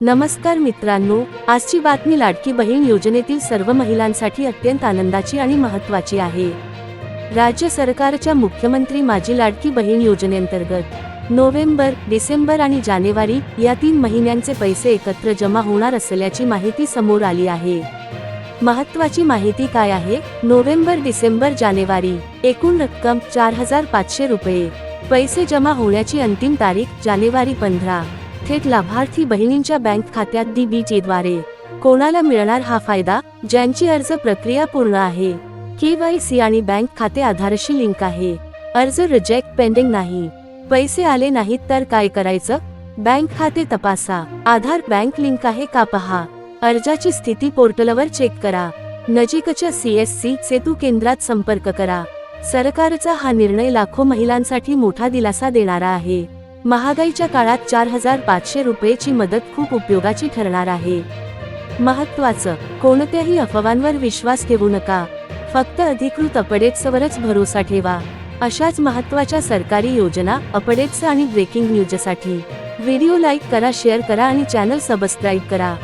नमस्कार मित्रांनो, आजची बातमी लाडकी बहीण योजनेतील सर्व महिलांसाठी अत्यंत आनंदाची आणि महत्त्वाची आहे। राज्य सरकारच्या मुख्यमंत्री माझी लाडकी बहीण योजनेअंतर्गत नोव्हेंबर, डिसेंबर आणि जानेवारी या 3 महिन्यांचे पैसे एकत्र जमा होणार असल्याची माहिती समोर आली आहे। महत्त्वाची माहिती काय आहे? नोव्हेंबर, डिसेंबर, जानेवारी एकूण रक्कम 4500 रुपये। पैसे जमा होण्याची अंतिम तारीख जानेवारी 15। थेट लाभार्थी बहिणींच्या बँक खात्यात DBT द्वारे। कोणाला मिळणार हा फायदा? ज्यांची अर्ज प्रक्रिया पूर्ण आहे, KYC आणि बँक खाते आधारशी लिंक आहे। अर्ज रिजेक्ट पेंडिंग नाही। पैसे आले नाहीत तर काय करायचं? बँक खाते तपासा, आधार बँक लिंक आहे का पहा, अर्जाची स्थिती पोर्टलवर चेक करा, नजीकच्या CSC सेतू केंद्रात संपर्क करा। सरकारचा हा निर्णय लाखो महिलांसाठी मोठा दिलासा देणारा आहे। महागाईच्या काळात 4500 रुपयेची मदत खूप उपयोगाची ठरणार आहे। महत्त्वाचं, कोणत्याही अफवांवर विश्वास ठेवू नका, फक्त अधिकृत अपडेट्सवरच भरोसा ठेवा। अशाच महत्त्वाच्या सरकारी योजना, अपडेट्स आणि ब्रेकिंग न्यूजसाठी व्हिडिओ लाईक करा, शेअर करा आणि चॅनल सबस्क्राईब करा।